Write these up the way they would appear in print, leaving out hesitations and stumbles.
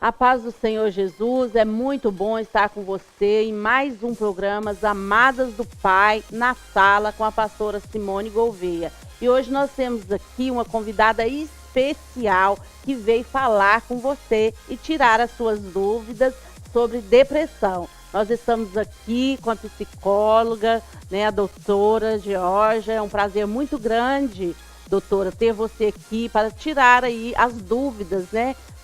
A paz do Senhor Jesus, é muito bom estar com você em mais um programa Amadas do Pai, na sala com a pastora Simone Gouveia. E hoje nós temos aqui uma convidada especial que veio falar com você e tirar as suas dúvidas sobre depressão. Nós estamos aqui com a psicóloga, a doutora Georgia. É um prazer muito grande, doutora, ter você aqui para tirar aí as dúvidas,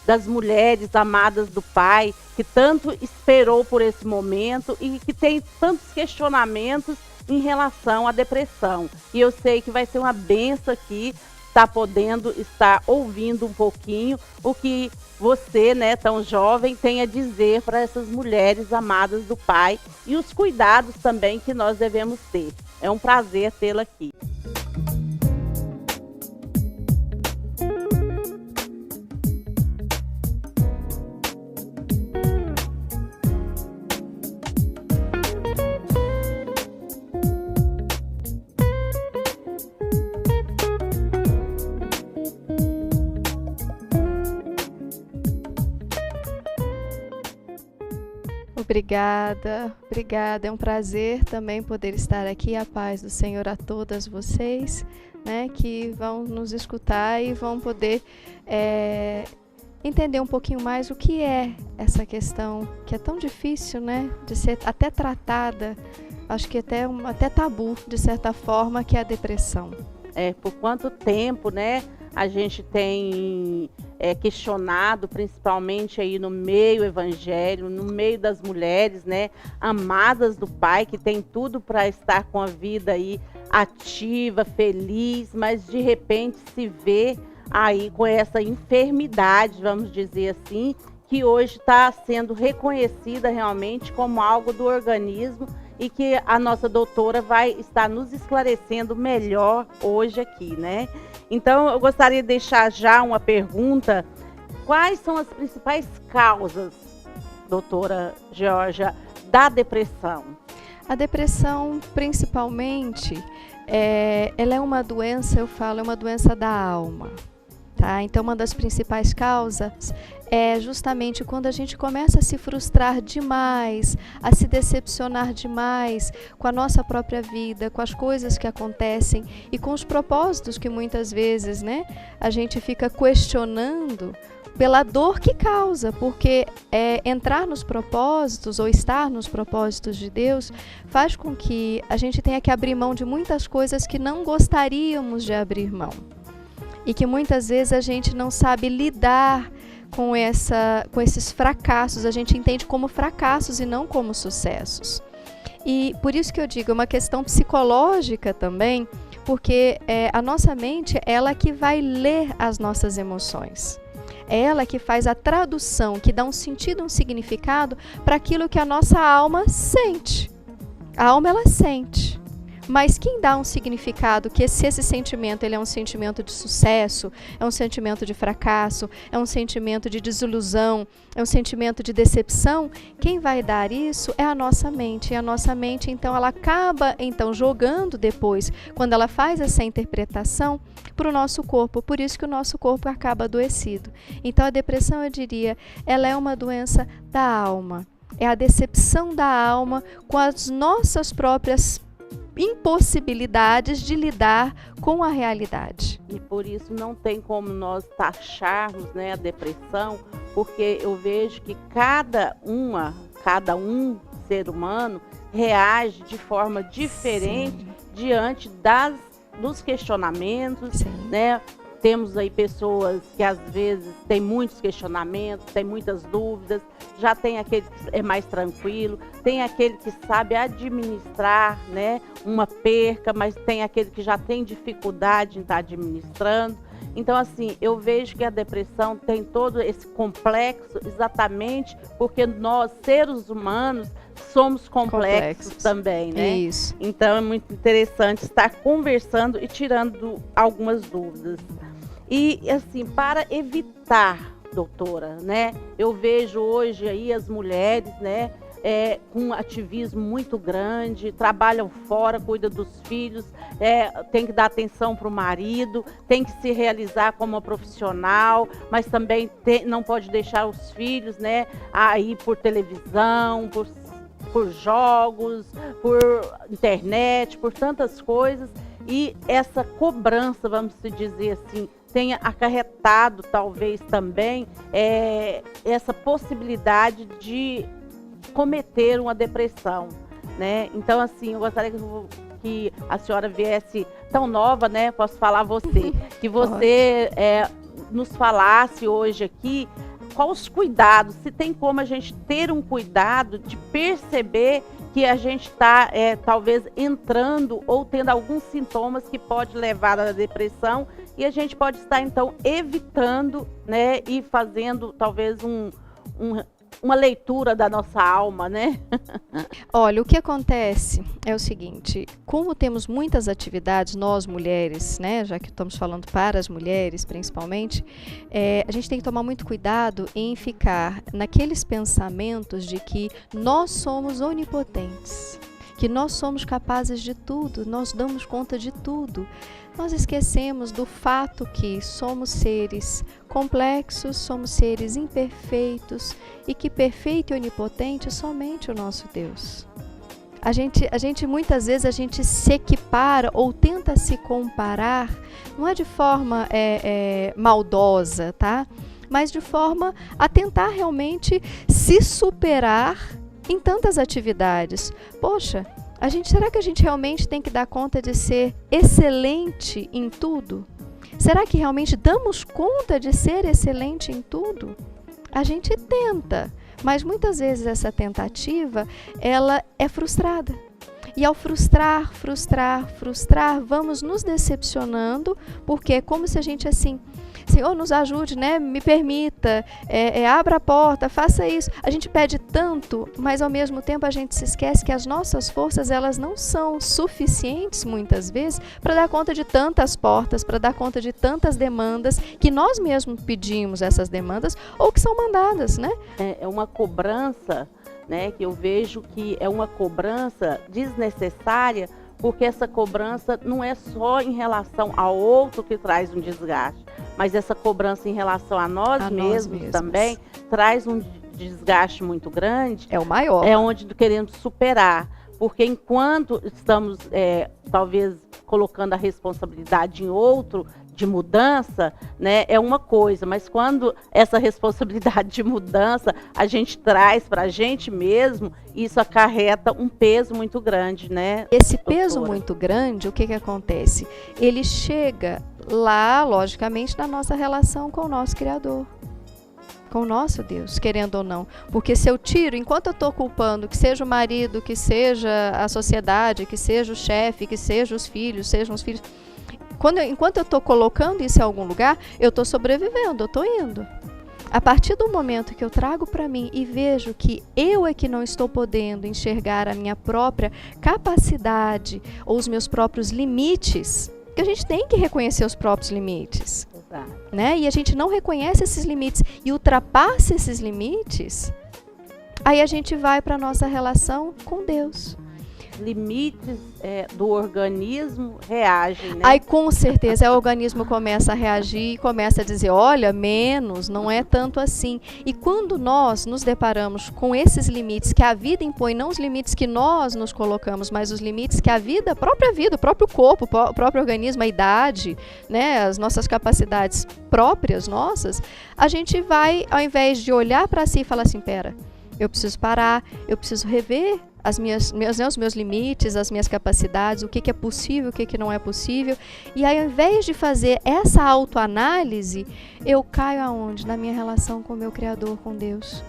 das mulheres amadas do Pai, que tanto esperou por esse momento e que tem tantos questionamentos em relação à depressão. E eu sei que vai ser uma benção aqui estar podendo estar ouvindo um pouquinho o que você, tão jovem, tem a dizer para essas mulheres amadas do Pai e os cuidados também que nós devemos ter. É um prazer tê-la aqui. Obrigada. É um prazer também poder estar aqui. A paz do Senhor a todas vocês, que vão nos escutar e vão poder entender um pouquinho mais o que é essa questão que é tão difícil, de ser até tratada, acho que até tabu, de certa forma, que é a depressão. Por quanto tempo, a gente tem questionado, principalmente aí no meio evangélico, no meio das mulheres, amadas do Pai, que tem tudo para estar com a vida aí ativa, feliz, mas de repente se vê aí com essa enfermidade, vamos dizer assim, que hoje está sendo reconhecida realmente como algo do organismo e que a nossa doutora vai estar nos esclarecendo melhor hoje aqui, Então, eu gostaria de deixar já uma pergunta. Quais são as principais causas, doutora Georgia, da depressão? A depressão, principalmente, ela é uma doença, é uma doença da alma. Tá? Então, uma das principais causas é justamente quando a gente começa a se frustrar demais, a se decepcionar demais com a nossa própria vida, com as coisas que acontecem e com os propósitos que muitas vezes, a gente fica questionando pela dor que causa, porque entrar nos propósitos ou estar nos propósitos de Deus faz com que a gente tenha que abrir mão de muitas coisas que não gostaríamos de abrir mão. E que muitas vezes a gente não sabe lidar com esses fracassos, a gente entende como fracassos e não como sucessos. E por isso que eu digo, é uma questão psicológica também, porque a nossa mente, ela que vai ler as nossas emoções. É ela que faz a tradução, que dá um sentido, um significado para aquilo que a nossa alma sente. A alma, ela sente. Mas quem dá um significado, que se esse sentimento ele é um sentimento de sucesso, é um sentimento de fracasso, é um sentimento de desilusão, é um sentimento de decepção, quem vai dar isso é a nossa mente. E a nossa mente, então, ela acaba jogando depois, quando ela faz essa interpretação, para o nosso corpo. Por isso que o nosso corpo acaba adoecido. Então, a depressão, eu diria, ela é uma doença da alma. É a decepção da alma com as nossas próprias impossibilidades de lidar com a realidade. E por isso não tem como nós taxarmos a depressão, porque eu vejo que cada um ser humano reage de forma diferente. Sim. Diante dos questionamentos, sim. Temos aí pessoas que às vezes têm muitos questionamentos, têm muitas dúvidas, já tem aquele que é mais tranquilo, tem aquele que sabe administrar, uma perca, mas tem aquele que já tem dificuldade em estar administrando. Então, assim, eu vejo que a depressão tem todo esse complexo exatamente porque nós, seres humanos, somos complexos também, Isso. Então, é muito interessante estar conversando e tirando algumas dúvidas. E, assim, para evitar, doutora, eu vejo hoje aí as mulheres, com um ativismo muito grande, trabalham fora, cuidam dos filhos, tem que dar atenção para o marido, tem que se realizar como uma profissional, mas também não pode deixar os filhos, né, aí por televisão, por jogos, por internet, por tantas coisas. E essa cobrança, vamos dizer assim, tenha acarretado talvez também essa possibilidade de cometer uma depressão, né? Então, assim, eu gostaria que a senhora viesse tão nova, né? Posso falar você, que você nos falasse hoje aqui quais os cuidados, se tem como a gente ter um cuidado de perceber que a gente está talvez entrando ou tendo alguns sintomas que pode levar à depressão, e a gente pode estar então evitando, né, e fazendo talvez uma leitura da nossa alma, né? Olha, o que acontece é o seguinte: como temos muitas atividades, nós mulheres, né, já que estamos falando para as mulheres principalmente, a gente tem que tomar muito cuidado em ficar naqueles pensamentos de que nós somos onipotentes, que nós somos capazes de tudo, nós damos conta de tudo. Nós esquecemos do fato que somos seres complexos, somos seres imperfeitos e que perfeito e onipotente é somente o nosso Deus. A gente muitas vezes a gente se equipara ou tenta se comparar, não é de forma maldosa, tá? Mas de forma a tentar realmente se superar em tantas atividades. Poxa, será que a gente realmente tem que dar conta de ser excelente em tudo? Será que realmente damos conta de ser excelente em tudo? A gente tenta, mas muitas vezes essa tentativa, ela é frustrada. E ao frustrar, vamos nos decepcionando, porque é como se a gente assim, Senhor, nos ajude, né? Me permita, abra a porta, faça isso. A gente pede tanto, mas ao mesmo tempo a gente se esquece que as nossas forças, elas não são suficientes muitas vezes para dar conta de tantas portas, para dar conta de tantas demandas que nós mesmos pedimos essas demandas ou que são mandadas, né? É uma cobrança, né, que eu vejo que é uma cobrança desnecessária, porque essa cobrança não é só em relação ao outro que traz um desgaste, mas essa cobrança em relação a nós mesmos também traz um desgaste muito grande. É o maior. É onde queremos superar, porque enquanto estamos talvez colocando a responsabilidade em outro, de mudança, né, é uma coisa, mas quando essa responsabilidade de mudança a gente traz para a gente mesmo, isso acarreta um peso muito grande, né? Esse peso muito grande, o que acontece? Ele chega lá, logicamente, na nossa relação com o nosso Criador, com o nosso Deus, querendo ou não. Porque se eu tiro, enquanto eu estou culpando, que seja o marido, que seja a sociedade, que seja o chefe, que seja os filhos, sejam os filhos... Enquanto eu estou colocando isso em algum lugar, eu estou sobrevivendo, eu estou indo. A partir do momento que eu trago para mim e vejo que eu é que não estou podendo enxergar a minha própria capacidade ou os meus próprios limites, porque a gente tem que reconhecer os próprios limites, né? E a gente não reconhece esses limites e ultrapassa esses limites, aí a gente vai para a nossa relação com Deus. Limites do organismo reagem, né? Aí com certeza o organismo começa a reagir e começa a dizer, olha, menos, não é tanto assim. E quando nós nos deparamos com esses limites que a vida impõe, não os limites que nós nos colocamos, mas os limites que a própria vida, o próprio corpo, o próprio organismo, a idade, né, as nossas capacidades próprias nossas, a gente vai, ao invés de olhar para si e falar assim, pera, eu preciso parar, eu preciso rever os meus limites, as minhas capacidades, o que é possível, o que não é possível. E aí, ao invés de fazer essa autoanálise, eu caio aonde? Na minha relação com o meu Criador, com Deus.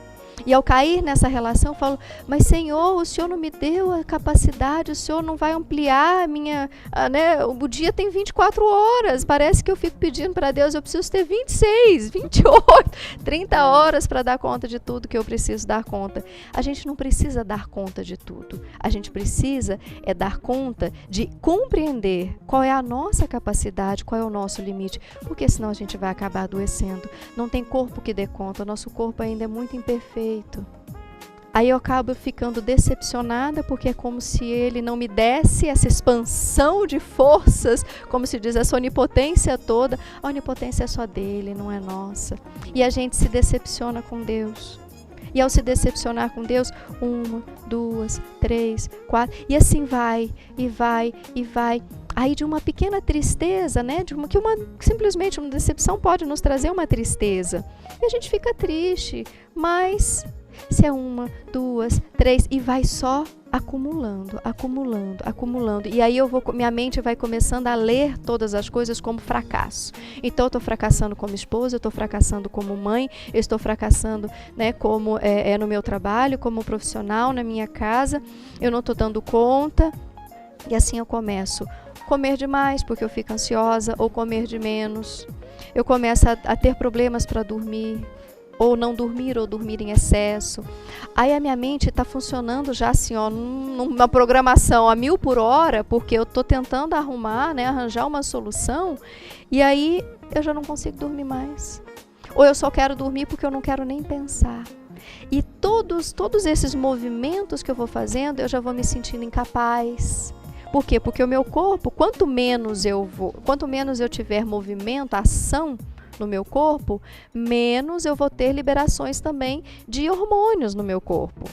E ao cair nessa relação, eu falo, mas Senhor, o Senhor não me deu a capacidade, o Senhor não vai ampliar a minha... né? O dia tem 24 horas, parece que eu fico pedindo para Deus, eu preciso ter 26, 28, 30 horas para dar conta de tudo que eu preciso dar conta. A gente não precisa dar conta de tudo, a gente precisa dar conta de compreender qual é a nossa capacidade, qual é o nosso limite, porque senão a gente vai acabar adoecendo. Não tem corpo que dê conta, o nosso corpo ainda é muito imperfeito. Aí eu acabo ficando decepcionada, porque é como se ele não me desse essa expansão de forças, como se diz, essa onipotência toda. A onipotência é só dele, não é nossa. E a gente se decepciona com Deus. E ao se decepcionar com Deus, 1, 2, 3, 4, e assim vai, e vai, e vai. Aí de uma pequena tristeza, né? Simplesmente uma decepção pode nos trazer uma tristeza. E a gente fica triste, mas se é 1, 2, 3, e vai só acumulando, acumulando, acumulando. E aí minha mente vai começando a ler todas as coisas como fracasso. Então eu estou fracassando como esposa, eu estou fracassando como mãe, eu estou fracassando, né, como no meu trabalho, como profissional, na minha casa, eu não estou dando conta. E assim eu começo a comer demais, porque eu fico ansiosa, ou comer de menos. Eu começo a ter problemas para dormir, ou não dormir, ou dormir em excesso. Aí a minha mente está funcionando já assim, ó, numa programação a 1000 por hora, porque eu estou tentando arrumar, né, arranjar uma solução, e aí eu já não consigo dormir mais. Ou eu só quero dormir porque eu não quero nem pensar. E todos esses movimentos que eu vou fazendo, eu já vou me sentindo incapaz. Por quê? Porque o meu corpo, quanto menos eu tiver movimento, ação no meu corpo, menos eu vou ter liberações também de hormônios no meu corpo.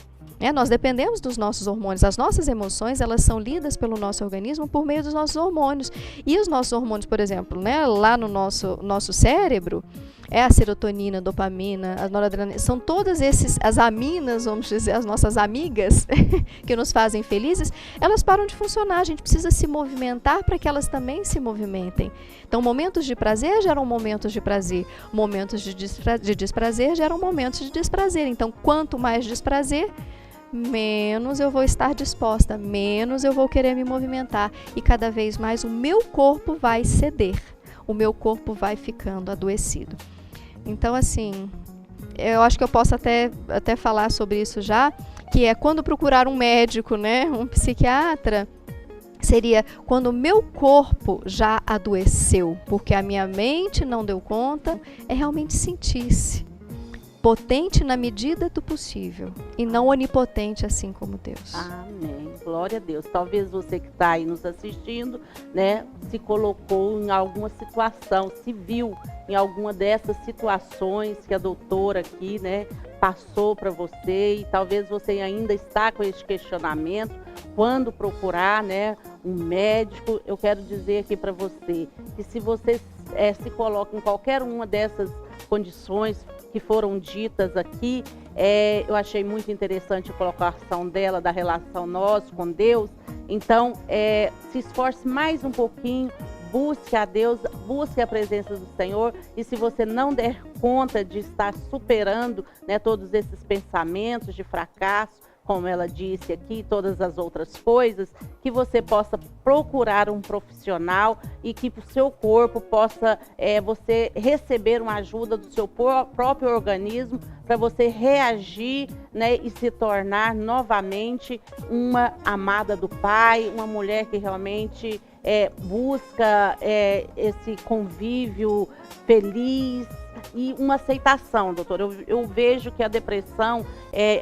Nós dependemos dos nossos hormônios. As nossas emoções, elas são lidas pelo nosso organismo por meio dos nossos hormônios. E os nossos hormônios, por exemplo, né, lá no nosso cérebro, a serotonina, a dopamina, a noradrenalina, são todas as aminas, vamos dizer, as nossas amigas que nos fazem felizes, elas param de funcionar. A gente precisa se movimentar para que elas também se movimentem. Então, momentos de prazer geram momentos de prazer, momentos de desprazer geram momentos de desprazer. Então, quanto mais desprazer, menos eu vou estar disposta, menos eu vou querer me movimentar, e cada vez mais o meu corpo vai ceder, o meu corpo vai ficando adoecido. Então, assim, eu acho que eu posso até falar sobre isso já, que é quando procurar um médico, né, um psiquiatra, seria quando o meu corpo já adoeceu, porque a minha mente não deu conta, é realmente sentir-se potente na medida do possível e não onipotente assim como Deus. Amém. Glória a Deus. Talvez você que está aí nos assistindo, né, se colocou em alguma situação, se viu em alguma dessas situações que a doutora aqui, né, passou para você, e talvez você ainda está com esse questionamento, quando procurar, né, um médico. Eu quero dizer aqui para você que se você se coloca em qualquer uma dessas condições que foram ditas aqui, eu achei muito interessante a colocação dela, da relação nós com Deus. Então, se esforce mais um pouquinho, busque a Deus, busque a presença do Senhor, e se você não der conta de estar superando, né, todos esses pensamentos de fracasso, como ela disse aqui, todas as outras coisas, que você possa procurar um profissional e que o seu corpo possa, você receber uma ajuda do seu próprio organismo para você reagir, né, e se tornar novamente uma amada do Pai, uma mulher que realmente busca esse convívio feliz, e uma aceitação, doutora. Eu vejo que a depressão,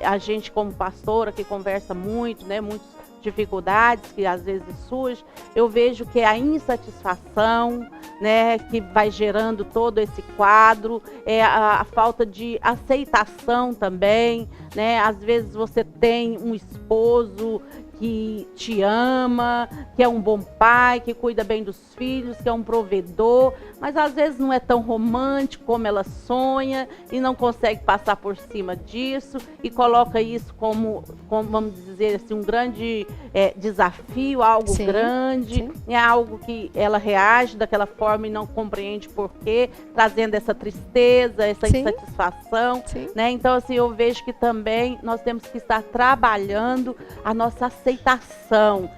a gente como pastora que conversa muito, né, muitas dificuldades que às vezes surgem, eu vejo que é a insatisfação, né, que vai gerando todo esse quadro, a falta de aceitação também, né, às vezes você tem um esposo que te ama, que é um bom pai, que cuida bem dos filhos, que é um provedor, mas às vezes não é tão romântico como ela sonha e não consegue passar por cima disso e coloca isso como vamos dizer assim, um grande desafio, algo Sim, grande, sim. É algo que ela reage daquela forma e não compreende por quê, trazendo essa tristeza, essa Sim. insatisfação, Sim. né? Então, assim, eu vejo que também nós temos que estar trabalhando a nossa aceitação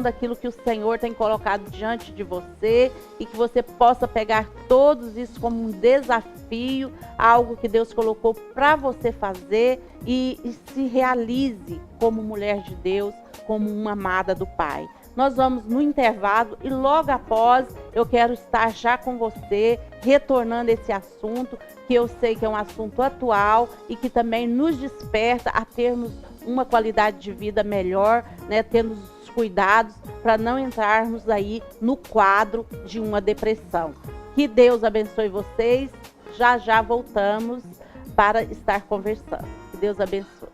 daquilo que o Senhor tem colocado diante de você, e que você possa pegar todos isso como um desafio, algo que Deus colocou para você fazer, e se realize como mulher de Deus, como uma amada do Pai. Nós vamos no intervalo e logo após eu quero estar já com você, retornando esse assunto, que eu sei que é um assunto atual e que também nos desperta a termos uma qualidade de vida melhor, né? Termos os cuidados para não entrarmos aí no quadro de uma depressão. Que Deus abençoe vocês. Já já voltamos para estar conversando. Que Deus abençoe.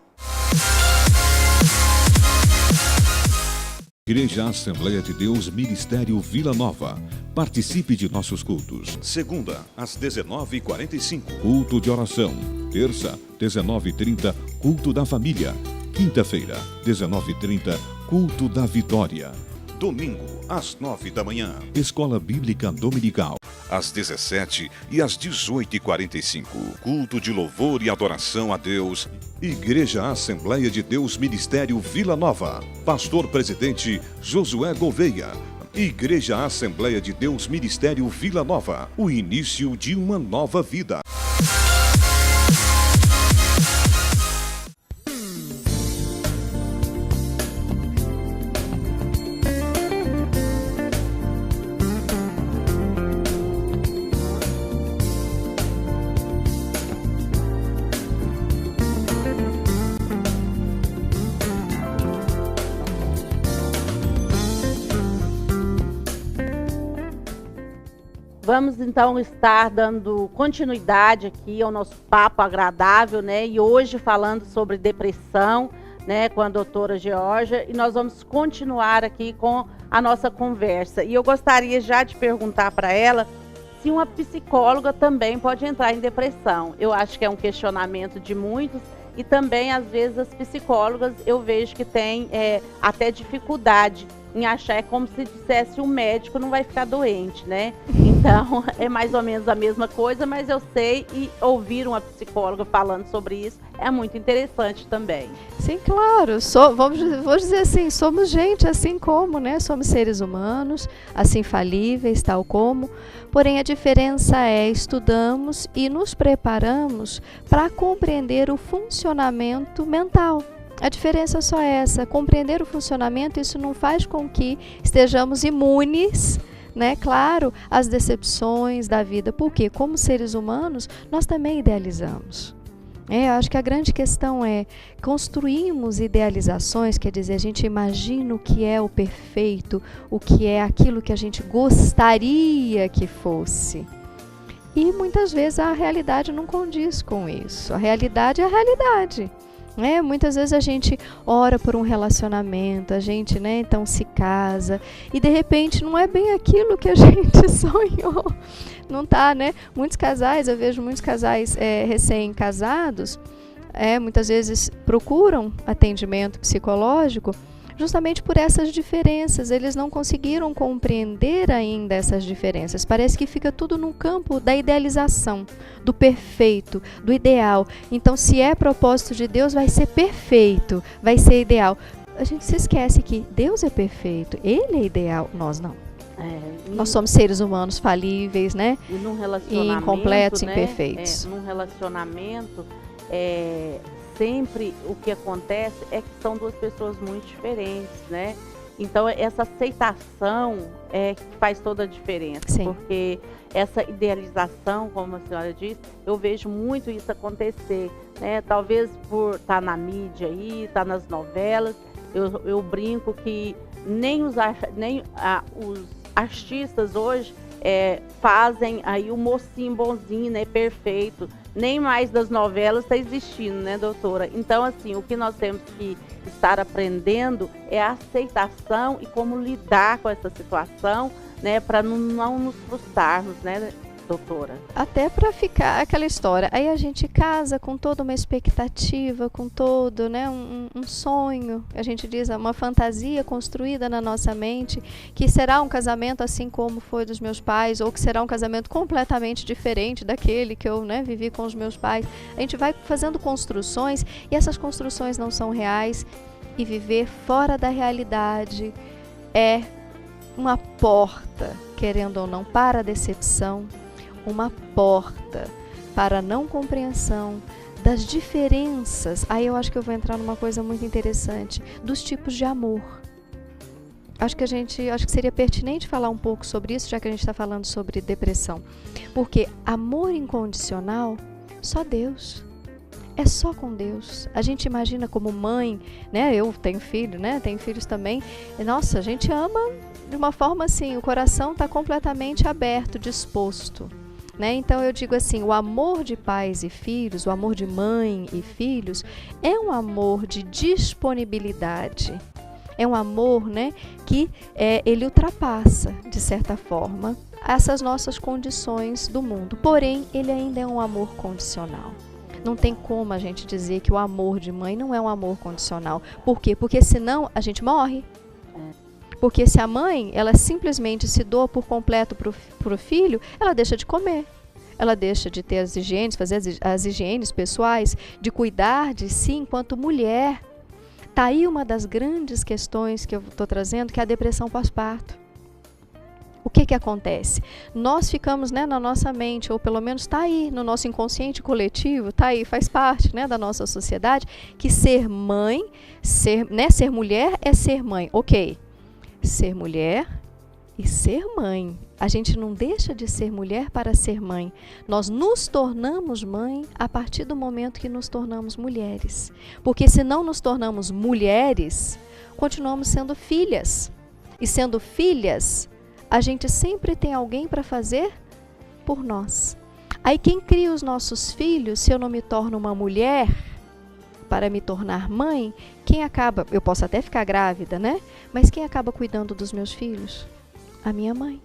Igreja Assembleia de Deus, Ministério Vila Nova. Participe de nossos cultos. Segunda, às 19h45. Culto de oração. Terça, 19h30, culto da família. Quinta-feira, 19h30, culto da vitória. Domingo, às 9 da manhã. Escola Bíblica Dominical. Às 17h e às 18h45. Culto de louvor e adoração a Deus. Igreja Assembleia de Deus, Ministério Vila Nova. Pastor Presidente Josué Gouveia. Igreja Assembleia de Deus, Ministério Vila Nova. O início de uma nova vida. Vamos então estar dando continuidade aqui ao nosso papo agradável, né? E hoje falando sobre depressão, né? Com a doutora Georgia. E nós vamos continuar aqui com a nossa conversa. E eu gostaria já de perguntar para ela se uma psicóloga também pode entrar em depressão. Eu acho que é um questionamento de muitos. E também, às vezes, as psicólogas eu vejo que têm até dificuldade em achar, é como se dissesse o médico não vai ficar doente, né? Então, é mais ou menos a mesma coisa, mas eu sei, e ouvir uma psicóloga falando sobre isso é muito interessante também. Sim, claro. Vou dizer assim, somos gente assim como, né? Somos seres humanos, assim falíveis, tal como. Porém, a diferença é estudamos e nos preparamos para compreender o funcionamento mental. A diferença é só essa, compreender o funcionamento, isso não faz com que estejamos imunes, né? Claro, às decepções da vida, porque como seres humanos, nós também idealizamos. Eu acho que a grande questão é, construímos idealizações, quer dizer, a gente imagina o que é o perfeito, o que é aquilo que a gente gostaria que fosse. E muitas vezes a realidade não condiz com isso, a realidade é a realidade. Muitas vezes a gente ora por um relacionamento, a gente, né, então se casa e de repente não é bem aquilo que a gente sonhou, não tá, né? Muitos casais, eu vejo muitos casais recém-casados, muitas vezes procuram atendimento psicológico justamente por essas diferenças. Eles não conseguiram compreender ainda essas diferenças. Parece que fica tudo no campo da idealização, do perfeito, do ideal. Então, se é propósito de Deus, vai ser perfeito, vai ser ideal. A gente se esquece que Deus é perfeito, Ele é ideal, nós não. Nós somos seres humanos falíveis, né? E num relacionamento, incompletos, né? Imperfeitos. Num relacionamento, sempre o que acontece é que são duas pessoas muito diferentes, né? Então, essa aceitação é que faz toda a diferença. Sim. Porque essa idealização, como a senhora disse, eu vejo muito isso acontecer, né? Talvez por estar na mídia aí, estar nas novelas, eu brinco que nem os artistas hoje fazem aí o mocinho bonzinho, né, perfeito. Nem mais das novelas está existindo, né, doutora? Então, assim, o que nós temos que estar aprendendo é a aceitação e como lidar com essa situação, né, para não nos frustrarmos, né, doutora? Até para ficar aquela história. Aí a gente casa com toda uma expectativa, com todo, né, um sonho, a gente diz, uma fantasia construída na nossa mente, que será um casamento assim como foi dos meus pais, ou que será um casamento completamente diferente daquele que eu, né, vivi com os meus pais. A gente vai fazendo construções e essas construções não são reais, e viver fora da realidade é uma porta, querendo ou não, para a decepção, uma porta para a não compreensão das diferenças. Aí eu acho que eu vou entrar numa coisa muito interessante, dos tipos de amor. acho que seria pertinente falar um pouco sobre isso, já que a gente está falando sobre depressão. Porque amor incondicional, só Deus. É só com Deus. A gente imagina como mãe, né? Eu tenho filho, né? Tenho filhos também. E, nossa, a gente ama de uma forma assim, o coração está completamente aberto, disposto. Né? Então eu digo assim, o amor de pais e filhos, o amor de mãe e filhos, é um amor de disponibilidade. É um amor, né, que ele ultrapassa, de certa forma, essas nossas condições do mundo. Porém, ele ainda é um amor condicional. Não tem como a gente dizer que o amor de mãe não é um amor condicional. Por quê? Porque senão a gente morre. Porque se a mãe, ela simplesmente se doa por completo para o filho, ela deixa de comer. Ela deixa de ter as higienes, fazer as higienes pessoais, de cuidar de si enquanto mulher. Está aí uma das grandes questões que eu estou trazendo, que é a depressão pós-parto. O que acontece? Nós ficamos, né, na nossa mente, ou pelo menos está aí no nosso inconsciente coletivo, está aí, faz parte, né, da nossa sociedade, que ser mãe, ser mulher é ser mãe. Ok, ser mulher e ser mãe. A gente não deixa de ser mulher para ser mãe. Nós nos tornamos mãe a partir do momento que nos tornamos mulheres. Porque se não nos tornamos mulheres, continuamos sendo filhas. E sendo filhas, a gente sempre tem alguém para fazer por nós. Aí quem cria os nossos filhos, se eu não me torno uma mulher para me tornar mãe, quem acaba, eu posso até ficar grávida, né? Mas quem acaba cuidando dos meus filhos? A minha mãe.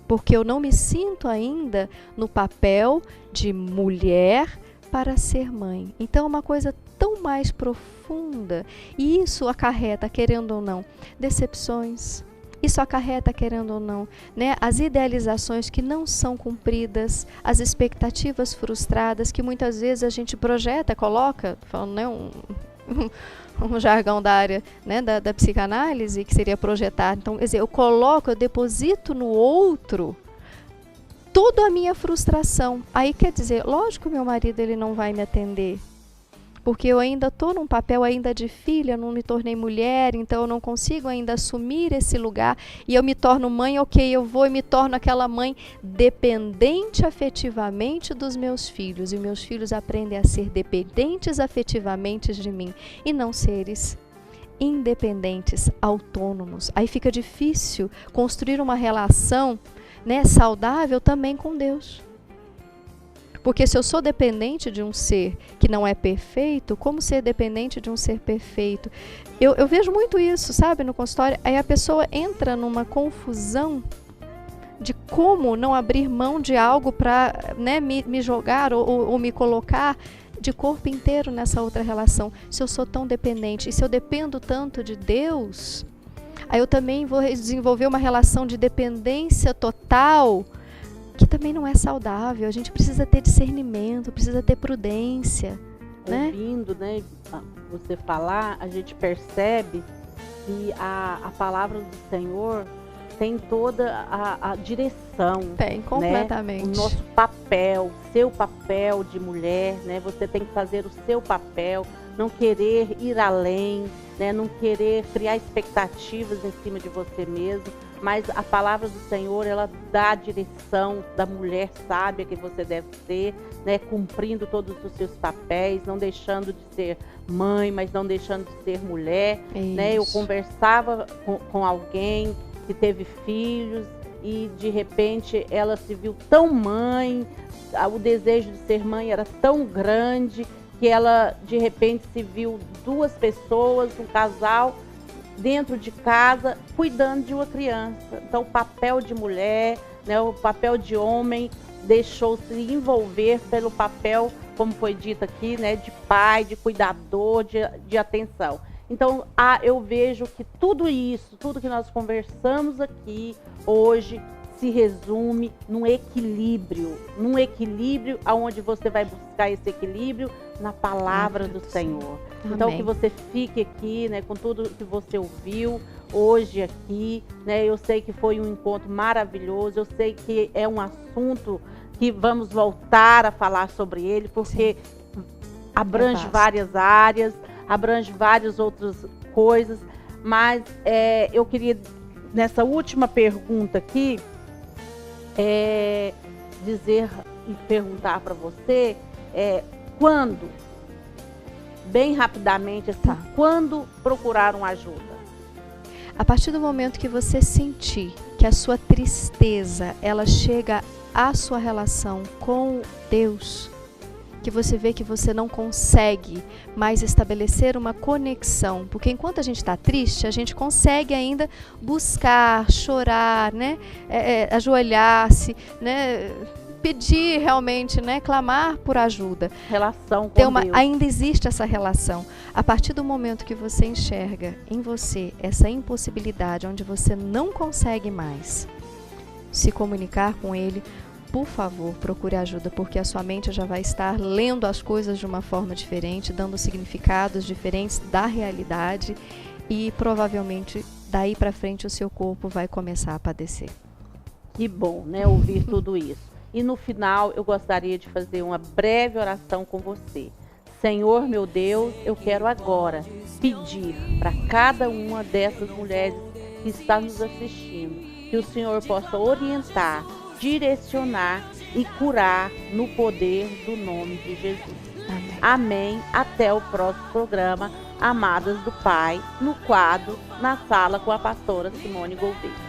Porque eu não me sinto ainda no papel de mulher para ser mãe. Então é uma coisa tão mais profunda. E isso acarreta, querendo ou não, decepções. Isso acarreta, querendo ou não, né, as idealizações que não são cumpridas, as expectativas frustradas que muitas vezes a gente projeta, coloca, falando, né, um jargão da área, né, da psicanálise, que seria projetar. Então, quer dizer, eu deposito no outro toda a minha frustração. Aí quer dizer, lógico que meu marido ele não vai me atender. Porque eu ainda estou num papel ainda de filha, não me tornei mulher, então eu não consigo ainda assumir esse lugar. E eu me torno mãe, ok, eu vou e me torno aquela mãe dependente afetivamente dos meus filhos. E meus filhos aprendem a ser dependentes afetivamente de mim e não seres independentes, autônomos. Aí fica difícil construir uma relação, né, saudável também com Deus. Porque se eu sou dependente de um ser que não é perfeito, como ser dependente de um ser perfeito? Eu vejo muito isso, sabe, no consultório. Aí a pessoa entra numa confusão de como não abrir mão de algo para, né, me jogar ou me colocar de corpo inteiro nessa outra relação. Se eu sou tão dependente e se eu dependo tanto de Deus, aí eu também vou desenvolver uma relação de dependência total, que também não é saudável. A gente precisa ter discernimento, precisa ter prudência, né? Ouvindo, né, você falar, a gente percebe que a palavra do Senhor tem toda a direção. Tem, completamente. Né? O nosso papel, seu papel de mulher, né? Você tem que fazer o seu papel, não querer ir além, né? Não querer criar expectativas em cima de você mesmo. Mas a palavra do Senhor, ela dá a direção da mulher sábia que você deve ser, né? Cumprindo todos os seus papéis, não deixando de ser mãe, mas não deixando de ser mulher. Né? Eu conversava com alguém que teve filhos e de repente ela se viu tão mãe, o desejo de ser mãe era tão grande que ela de repente se viu duas pessoas, um casal, dentro de casa, cuidando de uma criança. Então o papel de mulher, né, o papel de homem deixou-se envolver pelo papel, como foi dito aqui, né, de pai, de cuidador, de atenção. Então eu vejo que tudo isso, tudo que nós conversamos aqui hoje, se resume num equilíbrio aonde você vai buscar esse equilíbrio na palavra do Senhor. Então que você fique aqui, né, com tudo que você ouviu hoje aqui, né? Eu sei que foi um encontro maravilhoso, eu sei que é um assunto que vamos voltar a falar sobre ele, porque abrange várias áreas, abrange várias outras coisas, Mas eu queria, nessa última pergunta aqui, dizer e perguntar para você quando, bem rapidamente, assim, quando procuraram ajuda? A partir do momento que você sentir que a sua tristeza, ela chega à sua relação com Deus, que você vê que você não consegue mais estabelecer uma conexão, porque enquanto a gente está triste, a gente consegue ainda buscar, chorar, né? Ajoelhar-se, né? Pedir realmente, né? Clamar por ajuda. Relação com Deus. Ainda existe essa relação. A partir do momento que você enxerga em você essa impossibilidade, onde você não consegue mais se comunicar com Ele, por favor, procure ajuda, porque a sua mente já vai estar lendo as coisas de uma forma diferente, dando significados diferentes da realidade e provavelmente daí para frente o seu corpo vai começar a padecer. Que bom, né, ouvir tudo isso. E no final eu gostaria de fazer uma breve oração com você. Senhor, meu Deus, eu quero agora pedir para cada uma dessas mulheres que está nos assistindo, que o Senhor possa orientar, direcionar e curar no poder do nome de Jesus. Amém. Amém. Até o próximo programa, Amadas do Pai, no quadro Na Sala com a pastora Simone Gouveia.